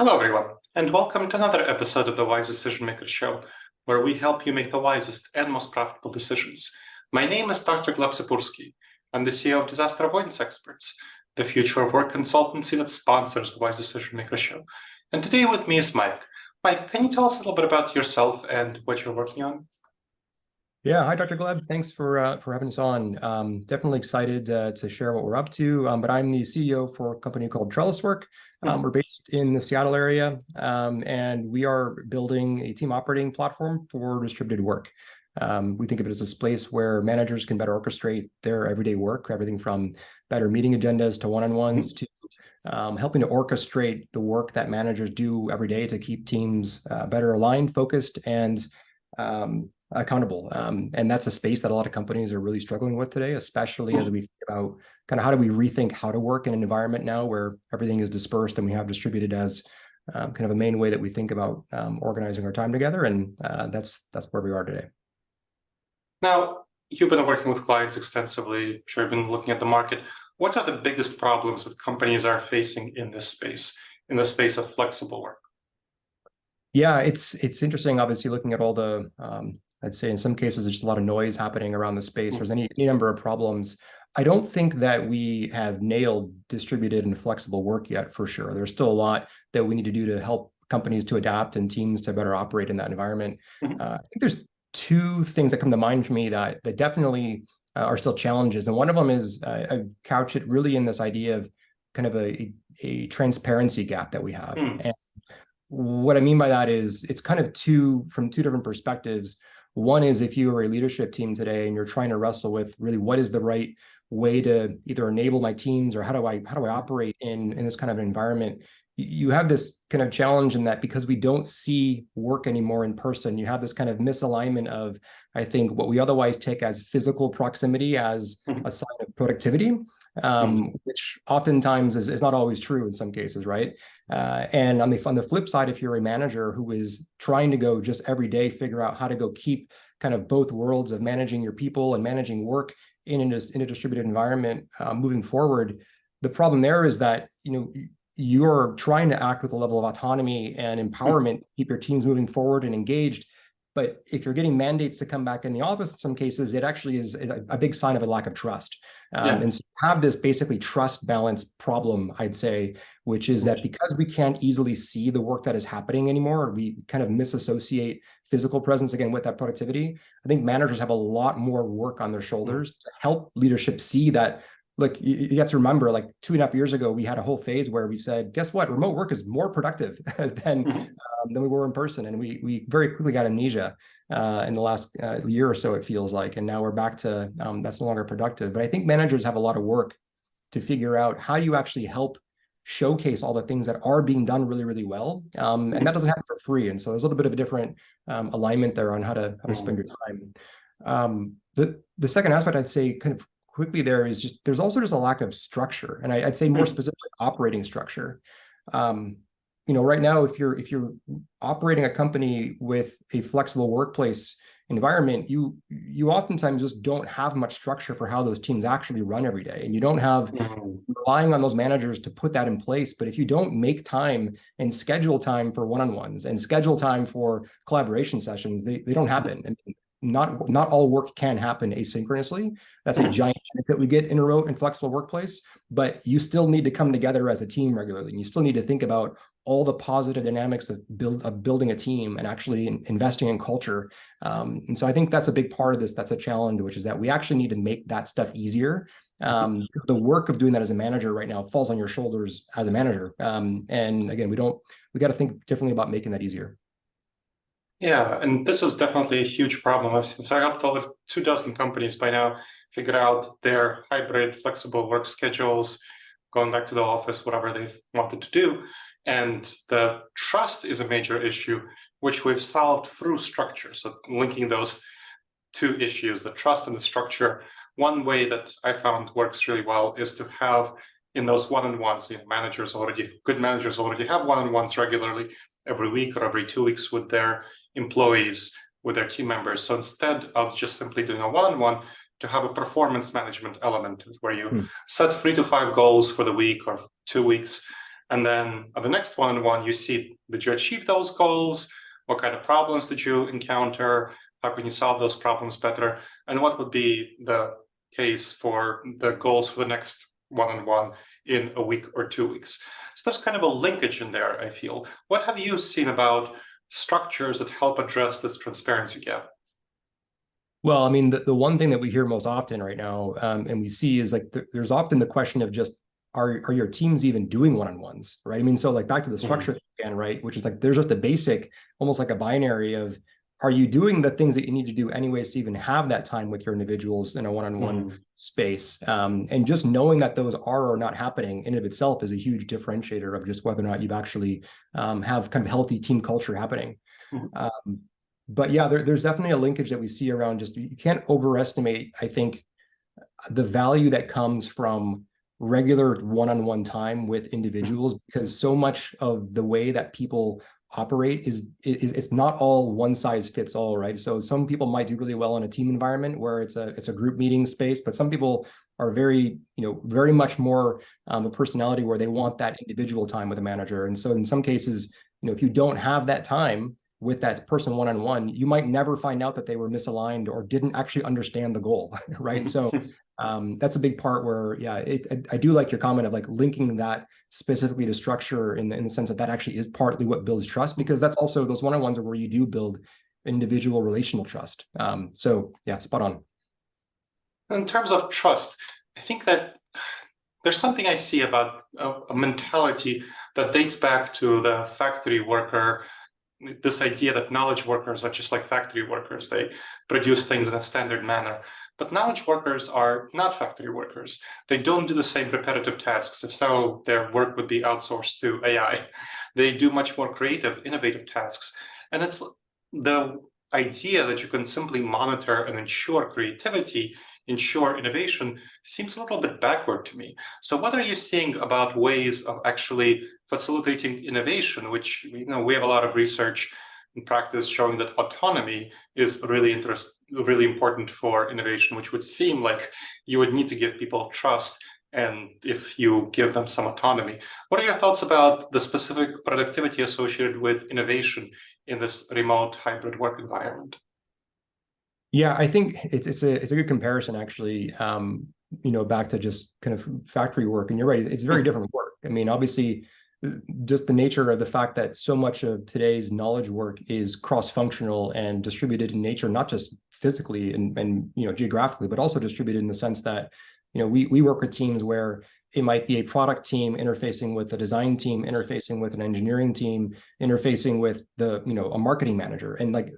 Hello, everyone, and welcome to another episode of the Wise Decision Maker Show, where we help you make the wisest and most profitable decisions. My name is Dr. Gleb Tsipursky. I'm the CEO of Disaster Avoidance Experts, the future of work consultancy that sponsors the Wise Decision Maker Show. And today with me is Mike. Mike, can you tell us a little bit about yourself and what you're working on? Yeah, hi, Dr. Gleb. Thanks for having us on. Definitely excited to share what we're up to. But I'm the CEO for a company called Trelliswork. We're based in the Seattle area, and we are building a team operating platform for distributed work. We think of it as a place where managers can better orchestrate their everyday work, everything from better meeting agendas to one-on-ones to helping to orchestrate the work that managers do every day to keep teams better aligned, focused, and accountable. And that's a space that a lot of companies are really struggling with today, especially as we think about kind of how do we rethink how to work in an environment now where everything is dispersed and we have distributed as kind of a main way that we think about organizing our time together. And that's where we are today. Now, You've been working with clients extensively. I'm sure you've been looking at the market. What are the biggest problems that companies are facing in the space of flexible work? Yeah, it's interesting, obviously, looking at all the I'd say in some cases, there's just a lot of noise happening around the space. There's any number of problems. I don't think that we have nailed distributed and flexible work yet, for sure. There's still a lot that we need to do to help companies to adapt and teams to better operate in that environment. I think there's two things that come to mind for me that definitely are still challenges. And one of them is I couch it really in this idea of kind of a transparency gap that we have. And what I mean by that is it's kind of from two different perspectives. One is if you are a leadership team today and you're trying to wrestle with really what is the right way to either enable my teams or how do I operate in this kind of environment, you have this kind of challenge in that because we don't see work anymore in person, you have this kind of misalignment of, I think, what we otherwise take as physical proximity as a sign of productivity, which oftentimes is not always true in some cases, right? And on the flip side, if you're a manager who is trying to go just every day figure out how to go keep kind of both worlds of managing your people and managing work in a distributed environment moving forward, the problem there is that you're trying to act with a level of autonomy and empowerment to keep your teams moving forward and engaged. But if you're getting mandates to come back in the office in some cases, it actually is a big sign of a lack of trust. And so you have this basically trust balance problem, I'd say, which is that because we can't easily see the work that is happening anymore, we kind of misassociate physical presence again with that productivity. I think managers have a lot more work on their shoulders to help leadership see that. Look, you have to remember, like 2.5 years ago, we had a whole phase where we said, guess what? Remote work is more productive than we were in person. And we very quickly got amnesia in the last year or so, it feels like. And now we're back to that's no longer productive. But I think managers have a lot of work to figure out how you actually help showcase all the things that are being done really, really well. And that doesn't happen for free. And so there's a little bit of a different alignment there on how to spend your time. The second aspect I'd say kind of quickly there is just there's also just a lack of structure, and I'd say more specifically operating structure. Right now, if you're operating a company with a flexible workplace environment, you oftentimes just don't have much structure for how those teams actually run every day, and you don't have relying on those managers to put that in place. But if you don't make time and schedule time for one-on-ones and schedule time for collaboration sessions, they don't happen. I mean, not all work can happen asynchronously. That's a giant benefit we get in a remote and flexible workplace, but you still need to come together as a team regularly. And you still need to think about all the positive dynamics of building a team and actually investing in culture. And so I think that's a big part of this. That's a challenge, which is that we actually need to make that stuff easier. The work of doing that as a manager right now falls on your shoulders as a manager. And again, we got to think differently about making that easier. Yeah, and this is definitely a huge problem. So I helped over 24 companies by now figure out their hybrid, flexible work schedules, going back to the office, whatever they've wanted to do. And the trust is a major issue, which we've solved through structure. So linking those two issues, the trust and the structure, one way that I found works really well is to have in those one-on-ones, good managers already have one-on-ones regularly every week or every 2 weeks with their employees, with their team members. So instead of just simply doing a one-on-one, to have a performance management element where you set 3 to 5 goals for the week or 2 weeks, And then at the next one-on-one, you see, did you achieve those goals? What kind of problems did you encounter? How can you solve those problems better? And what would be the case for the goals for the next one-on-one in a week or 2 weeks? So there's kind of a linkage in there, I feel. What have you seen about structures that help address this transparency gap? Well, I mean, the one thing that we hear most often right now, and we see is like there's often the question of just are your teams even doing one-on-ones, right? I mean, so like back to the structure again, right? Which is like there's just a basic, almost like a binary of are you doing the things that you need to do anyways to even have that time with your individuals in a one-on-one space? And just knowing that those are or not happening in and of itself is a huge differentiator of just whether or not you've actually have kind of healthy team culture happening. But yeah, there's definitely a linkage that we see around just you can't overestimate, I think, the value that comes from regular one-on-one time with individuals, because so much of the way that people operate is it's not all one size fits all, right? So some people might do really well in a team environment where it's a group meeting space, but some people are very much more a personality where they want that individual time with a manager. And so in some cases, if you don't have that time with that person one-on-one, you might never find out that they were misaligned or didn't actually understand the goal, right? So that's a big part where, yeah, I do like your comment of like linking that specifically to structure in the sense that that actually is partly what builds trust, because that's also those one-on-ones are where you do build individual relational trust. So yeah, spot on. In terms of trust, I think that there's something I see about a mentality that dates back to the factory worker, this idea that knowledge workers are just like factory workers. They produce things in a standard manner. But knowledge workers are not factory workers. They don't do the same repetitive tasks. If so, their work would be outsourced to AI. They do much more creative, innovative tasks. And it's the idea that you can simply monitor and ensure creativity, ensure innovation, seems a little bit backward to me. So what are you seeing about ways of actually facilitating innovation, which we have a lot of research and practice showing that autonomy is really important for innovation, which would seem like you would need to give people trust, and if you give them some autonomy. What are your thoughts about the specific productivity associated with innovation in this remote hybrid work environment? Yeah, I think it's a good comparison actually. Back to just kind of factory work, and you're right, it's very different work. I mean, obviously, just the nature of the fact that so much of today's knowledge work is cross-functional and distributed in nature, not just physically and geographically, but also distributed in the sense that we work with teams where it might be a product team interfacing with a design team, interfacing with an engineering team, interfacing with a marketing manager, and like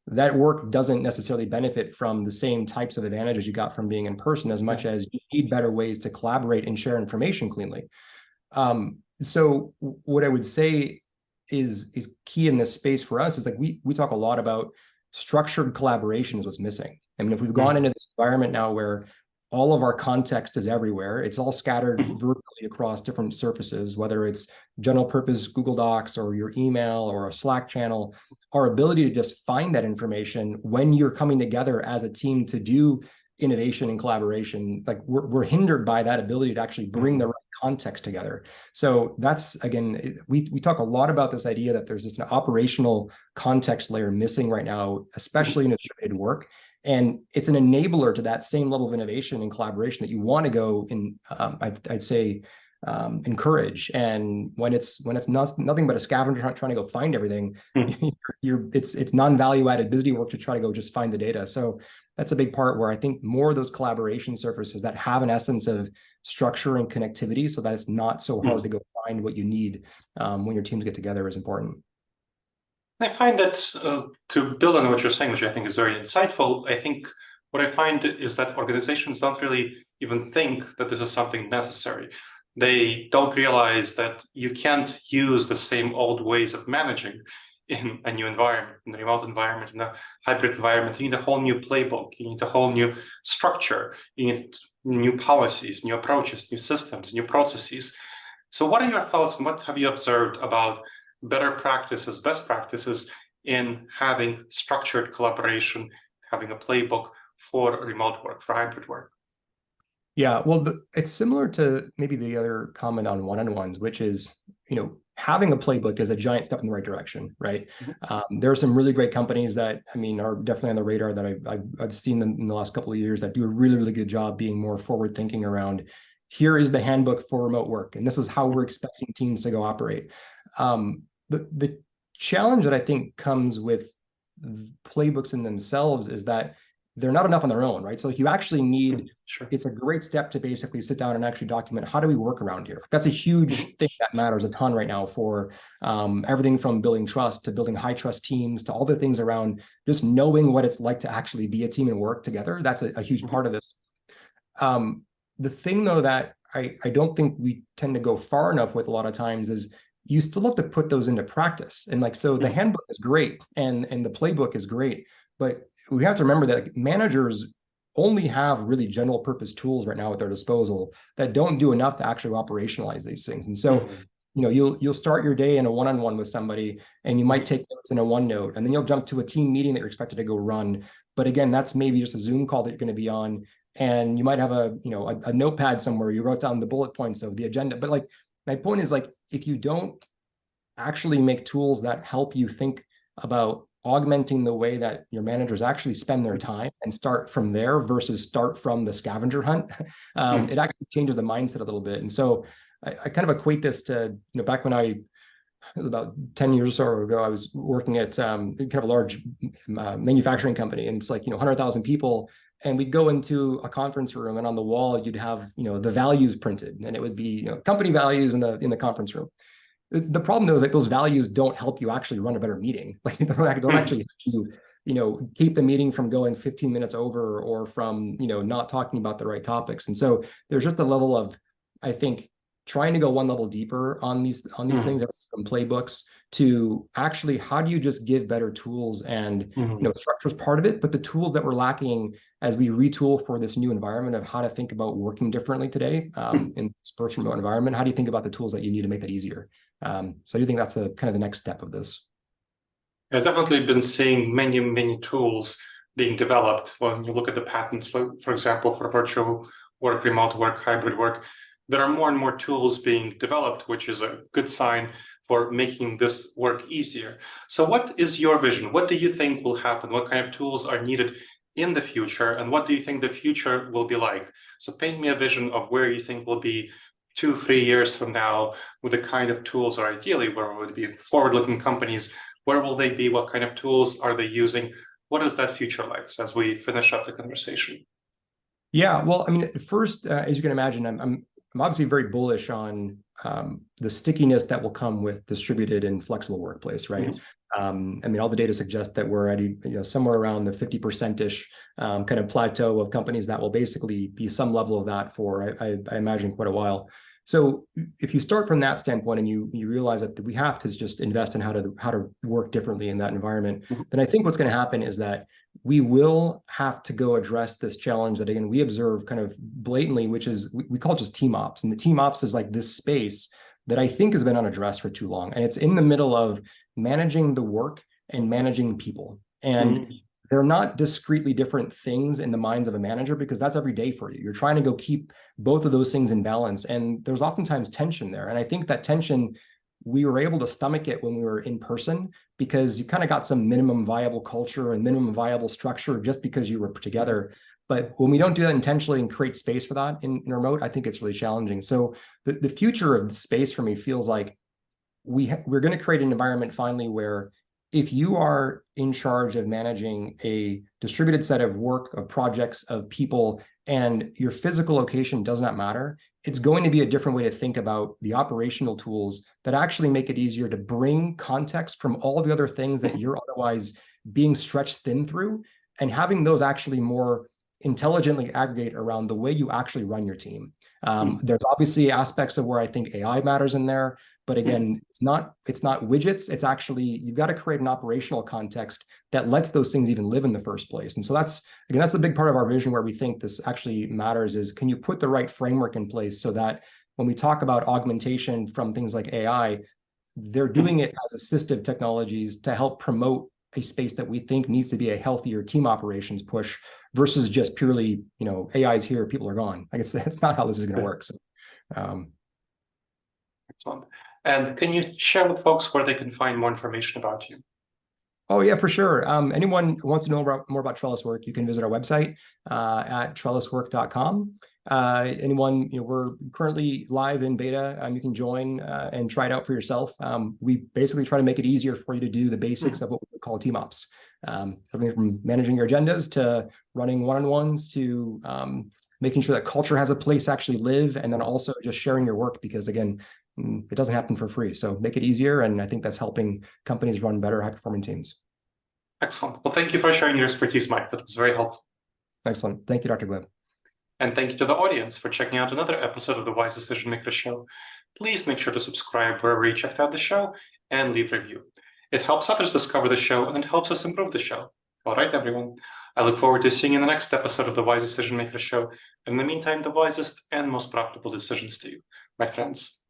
that work doesn't necessarily benefit from the same types of advantages you got from being in person, as much as you need better ways to collaborate and share information cleanly. So what I would say is key in this space for us is like we talk a lot about structured collaboration is what's missing. I mean, if we've gone into this environment now where all of our context is everywhere, it's all scattered vertically across different surfaces, whether it's general purpose Google Docs or your email or a Slack channel, our ability to just find that information when you're coming together as a team to do innovation and collaboration, like we're hindered by that ability to actually bring the right context together. So that's, again, we talk a lot about this idea that there's just an operational context layer missing right now, especially in distributed work. And it's an enabler to that same level of innovation and collaboration that you want to go in, I'd say, encourage. And when it's nothing but a scavenger hunt trying to go find everything, it's non-value added busy work to try to go just find the data. So that's a big part where I think more of those collaboration surfaces that have an essence of structure and connectivity, so that it's not so hard to go find what you need when your teams get together, is important. I find that to build on what you're saying, which I think is very insightful, I think what I find is that organizations don't really even think that this is something necessary. They don't realize that you can't use the same old ways of managing in a new environment, in the remote environment, in a hybrid environment. You need a whole new playbook. You need a whole new structure. You need new policies, new approaches, new systems, new processes. So what are your thoughts and what have you observed about better practices, best practices in having structured collaboration, having a playbook for remote work, for hybrid work? Yeah, well, it's similar to maybe the other comment on one-on-ones, which is, having a playbook is a giant step in the right direction, right? There are some really great companies that, I mean, are definitely on the radar that I've seen them in the last couple of years that do a really, really good job being more forward thinking around, here is the handbook for remote work, and this is how we're expecting teams to go operate. The challenge that I think comes with playbooks in themselves is that they're not enough on their own, right? So you actually need, Sure. it's a great step to basically sit down and actually document, how do we work around here? That's a huge thing that matters a ton right now for everything from building trust to building high trust teams to all the things around just knowing what it's like to actually be a team and work together. That's a huge part of this. The thing though that I don't think we tend to go far enough with a lot of times is you still have to put those into practice. And like, so the handbook is great and the playbook is great, but we have to remember that managers only have really general purpose tools right now at their disposal that don't do enough to actually operationalize these things. And so, you'll start your day in a one-on-one with somebody and you might take notes in a OneNote, and then you'll jump to a team meeting that you're expected to go run. But again, that's maybe just a Zoom call that you're going to be on. And you might have a notepad somewhere, you wrote down the bullet points of the agenda. But like, my point is, like, if you don't actually make tools that help you think about augmenting the way that your managers actually spend their time and start from there versus start from the scavenger hunt, it actually changes the mindset a little bit. And so I kind of equate this to, back when about 10 years or so ago, I was working at kind of a large manufacturing company, and it's like, 100,000 people. And we'd go into a conference room, and on the wall, you'd have, the values printed, and it would be, company values in the conference room. The problem though is that those values don't help you actually run a better meeting. Like, they don't actually help you, keep the meeting from going 15 minutes over, or from, not talking about the right topics. And so there's just a level of, I think, trying to go one level deeper on these things, from playbooks to actually, how do you just give better tools? And structure is part of it, but the tools that we're lacking as we retool for this new environment of how to think about working differently today, in this virtual remote environment, how do you think about the tools that you need to make that easier? So I do think that's the kind of the next step of this. I've definitely been seeing many, many tools being developed. When you look at the patents, for example, for virtual work, remote work, hybrid work, there are more and more tools being developed, which is a good sign for making this work easier. So what is your vision? What do you think will happen? What kind of tools are needed in the future? And what do you think the future will be like? So paint me a vision of where you think will be 2-3 years from now, with the kind of tools, or ideally where would be forward-looking companies. Where will they be? What kind of tools are they using? What is that future like? So as we finish up the conversation. Yeah, well, I mean, first, as you can imagine, I'm obviously very bullish on the stickiness that will come with distributed and flexible workplace, right? I mean, all the data suggests that we're at somewhere around the 50%-ish kind of plateau of companies that will basically be some level of that for, I imagine, quite a while. So if you start from that standpoint and you realize that we have to just invest in how to work differently in that environment, then I think what's going to happen is that we will have to go address this challenge that, again, we observe kind of blatantly, which is we call just team ops. And the team ops is like this space that I think has been unaddressed for too long. And it's in the middle of managing the work and managing people. And they're not discretely different things in the minds of a manager, because that's every day for you. You're trying to go keep both of those things in balance. And there's oftentimes tension there. And I think that tension, we were able to stomach it when we were in person, because you kind of got some minimum viable culture and minimum viable structure just because you were together. But when we don't do that intentionally and create space for that in remote, I think it's really challenging. So the future of the space for me feels like we're going to create an environment finally where, if you are in charge of managing a distributed set of work, of projects, of people, and your physical location does not matter, it's going to be a different way to think about the operational tools that actually make it easier to bring context from all the other things that you're otherwise being stretched thin through, and having those actually more intelligently aggregate around the way you actually run your team. There's obviously aspects of where I think AI matters in there. But again, it's not widgets. It's actually, you've got to create an operational context that lets those things even live in the first place. And so that's a big part of our vision, where we think this actually matters, is can you put the right framework in place so that when we talk about augmentation from things like AI, they're doing it as assistive technologies to help promote a space that we think needs to be a healthier team operations push versus just purely, AI's here, people are gone. I guess that's not how this is going to work. So, excellent. And can you share with folks where they can find more information about you? Oh, yeah, for sure. Anyone who wants to know more about Trelliswork, you can visit our website at trelliswork.com. Anyone, we're currently live in beta. You can join and try it out for yourself. We basically try to make it easier for you to do the basics of what we call team ops. Something from managing your agendas to running one-on-ones to making sure that culture has a place to actually live, and then also just sharing your work, because again, it doesn't happen for free. So make it easier. And I think that's helping companies run better, high-performing teams. Excellent. Well, thank you for sharing your expertise, Mike. That was very helpful. Excellent. Thank you, Dr. Gleb. And thank you to the audience for checking out another episode of the Wise Decision Maker Show. Please make sure to subscribe wherever you checked out the show and leave a review. It helps others discover the show and it helps us improve the show. All right, everyone. I look forward to seeing you in the next episode of the Wise Decision Maker Show. And in the meantime, the wisest and most profitable decisions to you, my friends.